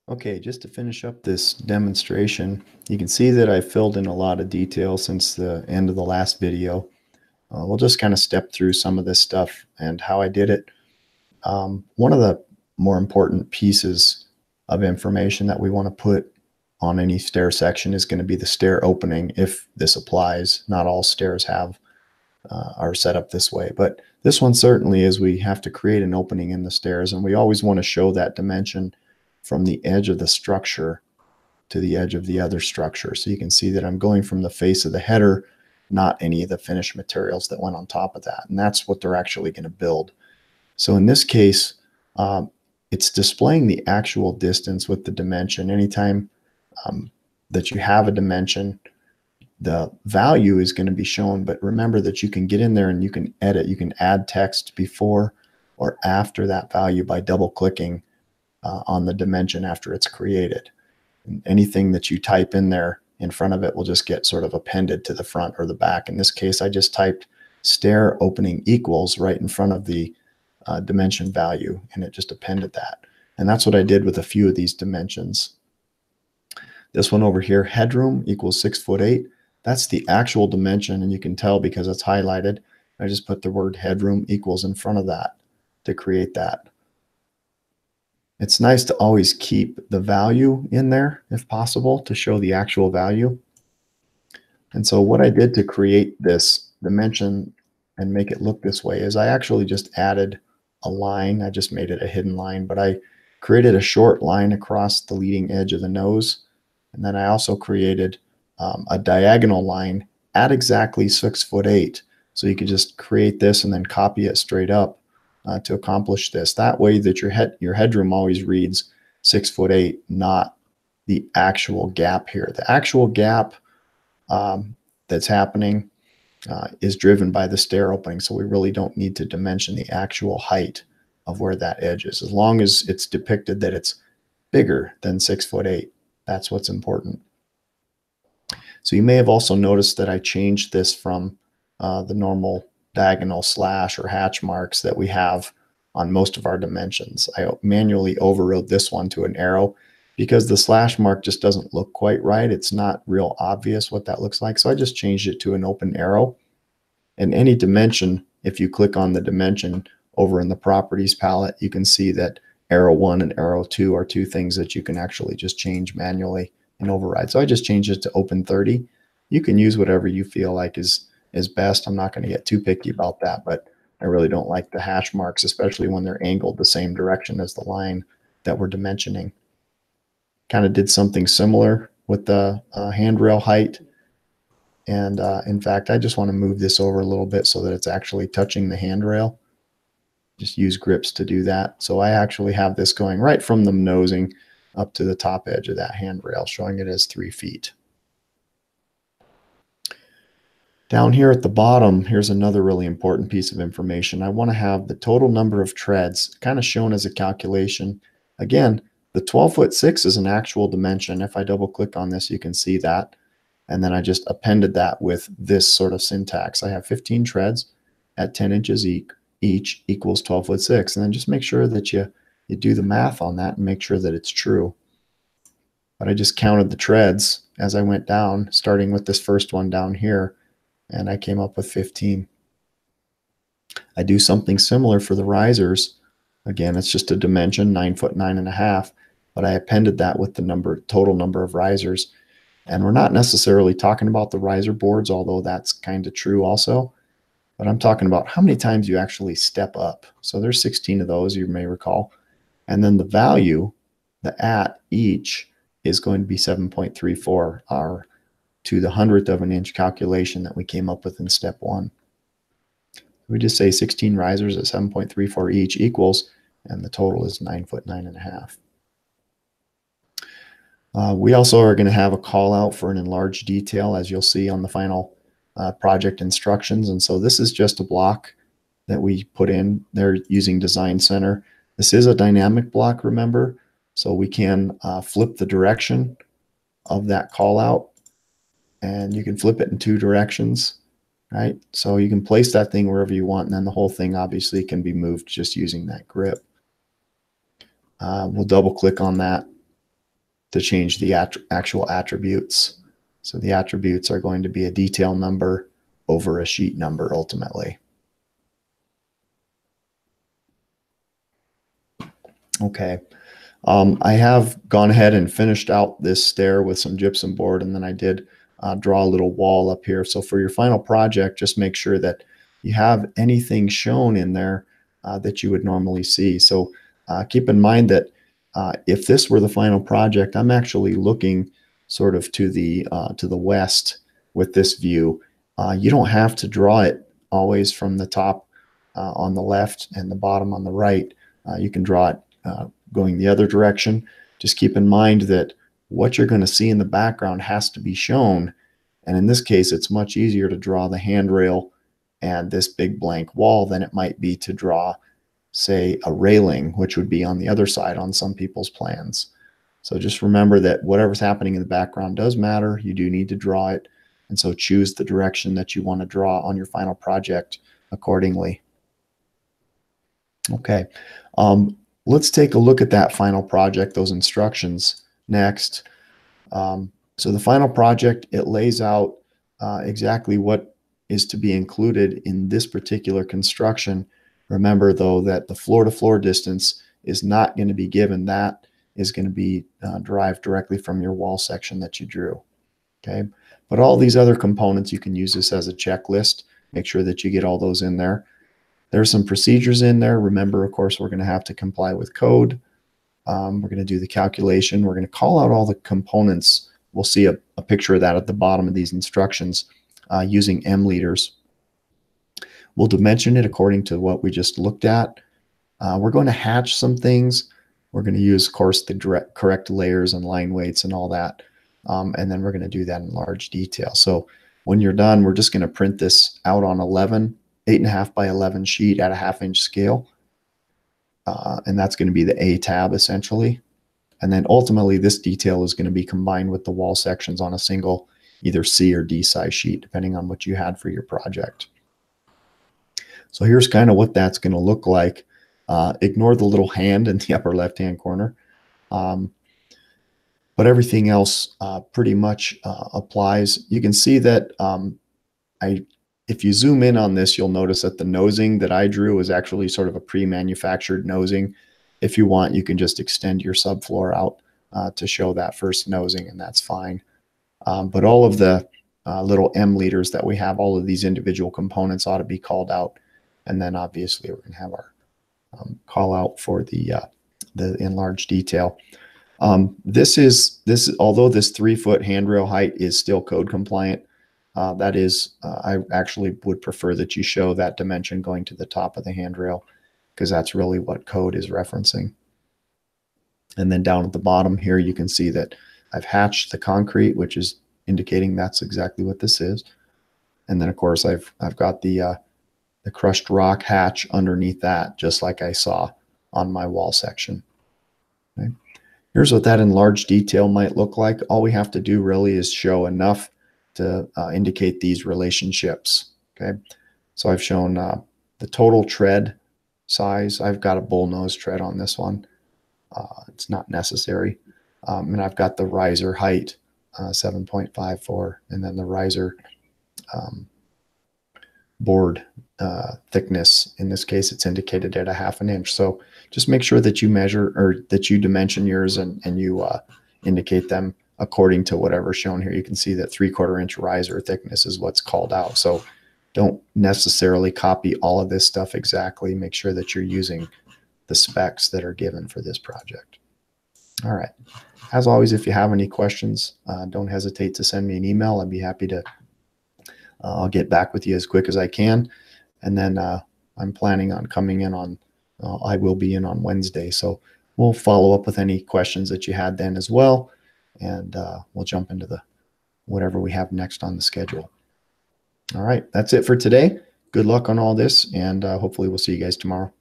Okay, just to finish up this demonstration, you can see that I filled in a lot of detail since the end of the last video. We'll just kind of step through some of this stuff and how I did it. One of the more important pieces of information that we want to put on any stair section is going to be the stair opening, if this applies. Not all stairs are set up this way, but this one certainly is. We have to create an opening in the stairs, and we always want to show that dimension from the edge of the structure to the edge of the other structure. So you can see that I'm going from the face of the header, not any of the finished materials that went on top of that. And that's what they're actually going to build. So in this case, it's displaying the actual distance with the dimension. Anytime that you have a dimension, the value is going to be shown, but remember that you can get in there and you can edit. You can add text before or after that value by double clicking on the dimension after it's created. And anything that you type in there in front of it will just get sort of appended to the front or the back. In this case, I just typed stair opening equals right in front of the dimension value, and it just appended that. And that's what I did with a few of these dimensions. This one over here, headroom equals 6'8". That's the actual dimension, and you can tell because it's highlighted. I just put the word headroom equals in front of that to create that. It's nice to always keep the value in there if possible to show the actual value. And so what I did to create this dimension and make it look this way is I actually just added a line. I just made it a hidden line, but I created a short line across the leading edge of the nose. And then I also created a diagonal line at exactly 6'8". So you could just create this and then copy it straight up to accomplish this. That way that your headroom always reads 6'8", not the actual gap here. The actual gap that's happening is driven by the stair opening, so we really don't need to dimension the actual height of where that edge is. As long as it's depicted that it's bigger than 6'8", that's what's important. So you may have also noticed that I changed this from the normal diagonal slash or hatch marks that we have on most of our dimensions. I manually overrode this one to an arrow because the slash mark just doesn't look quite right. It's not real obvious what that looks like. So I just changed it to an open arrow. And any dimension, if you click on the dimension over in the properties palette, you can see that arrow 1 and arrow 2 are two things that you can actually just change manually and override. So I just changed it to open 30. You can use whatever you feel like is best. I'm not going to get too picky about that, but I really don't like the hash marks, especially when they're angled the same direction as the line that we're dimensioning. Kind of did something similar with the handrail height. And in fact, I just want to move this over a little bit so that it's actually touching the handrail. Just use grips to do that. So I actually have this going right from the nosing up to the top edge of that handrail, showing it as 3 feet. Down here at the bottom, here's another really important piece of information. I want to have the total number of treads kind of shown as a calculation. Again, the 12'6" is an actual dimension. If I double click on this, you can see that. And then I just appended that with this sort of syntax. I have 15 treads at 10 inches each equals 12'6". And then just make sure that you do the math on that and make sure that it's true. But I just counted the treads as I went down, starting with this first one down here, and I came up with 15. I do something similar for the risers. Again, it's just a dimension, 9'9½", but I appended that with the total number of risers. And we're not necessarily talking about the riser boards, although that's kind of true also. But I'm talking about how many times you actually step up. So there's 16 of those, you may recall. And then the value, the at each, is going to be 7.34, our to the 100th of an inch calculation that we came up with in step 1. We just say 16 risers at 7.34 each equals, and the total is 9'9½". We also are going to have a call out for an enlarged detail, as you'll see on the final project instructions. And so this is just a block that we put in there using Design Center. This is a dynamic block, remember, so we can flip the direction of that call out, and you can flip it in 2 directions, right? So you can place that thing wherever you want, and then the whole thing obviously can be moved just using that grip. We'll double click on that to change the actual attributes. So the attributes are going to be a detail number over a sheet number ultimately. Okay. I have gone ahead and finished out this stair with some gypsum board, and then I did draw a little wall up here. So for your final project, just make sure that you have anything shown in there that you would normally see. So keep in mind that if this were the final project, I'm actually looking sort of to the west with this view. You don't have to draw it always from the top on the left and the bottom on the right. You can draw it going the other direction. Just keep in mind that what you're going to see in the background has to be shown. And in this case, it's much easier to draw the handrail and this big blank wall than it might be to draw, say, a railing, which would be on the other side on some people's plans. So just remember that whatever's happening in the background does matter. You do need to draw it. And so choose the direction that you want to draw on your final project accordingly. Okay. Let's take a look at that final project, those instructions next. So the final project, it lays out exactly what is to be included in this particular construction. Remember, though, that the floor-to-floor distance is not going to be given. That is going to be derived directly from your wall section that you drew. Okay, but all these other components, you can use this as a checklist. Make sure that you get all those in there. There's some procedures in there. Remember, of course, we're going to have to comply with code. We're going to do the calculation. We're going to call out all the components. We'll see a picture of that at the bottom of these instructions using M liters. We'll dimension it according to what we just looked at. We're going to hatch some things. We're going to use, of course, the correct layers and line weights and all that. And then we're going to do that in large detail. So when you're done, we're just going to print this out on 8.5 by 11 sheet at a 1/2 inch scale. And that's going to be the A tab essentially. And then ultimately this detail is going to be combined with the wall sections on a single either C or D size sheet, depending on what you had for your project. So here's kind of what that's going to look like. Ignore the little hand in the upper left-hand corner. But everything else pretty much applies. You can see that if you zoom in on this, you'll notice that the nosing that I drew is actually sort of a pre-manufactured nosing. If you want, you can just extend your subfloor out to show that first nosing, and that's fine. But all of the little M liters that we have, all of these individual components ought to be called out. And then obviously we're going to have our call out for the enlarged detail. Although this 3-foot handrail height is still code compliant, that is, I actually would prefer that you show that dimension going to the top of the handrail, because that's really what code is referencing. And then down at the bottom here, you can see that I've hatched the concrete, which is indicating that's exactly what this is. And then of course I've got the crushed rock hatch underneath that, just like I saw on my wall section. Okay. Here's what that enlarged detail might look like. All we have to do really is show enough to indicate these relationships. Okay, so I've shown the total tread size. I've got a bullnose tread on this one. It's not necessary. And I've got the riser height, 7.54, and then the riser board thickness. In this case, it's indicated at a 1/2 inch. So just make sure that you measure, or that you dimension yours, and you indicate them according to whatever's shown here. You can see that 3/4 inch riser thickness is what's called out. So don't necessarily copy all of this stuff exactly. Make sure that you're using the specs that are given for this project. All right. As always, if you have any questions, don't hesitate to send me an email. I'd be happy to, I'll get back with you as quick as I can. And then I'm planning on coming in on, I will be in on Wednesday. So we'll follow up with any questions that you had then as well. And we'll jump into whatever we have next on the schedule. All right, that's it for today. Good luck on all this, and hopefully we'll see you guys tomorrow.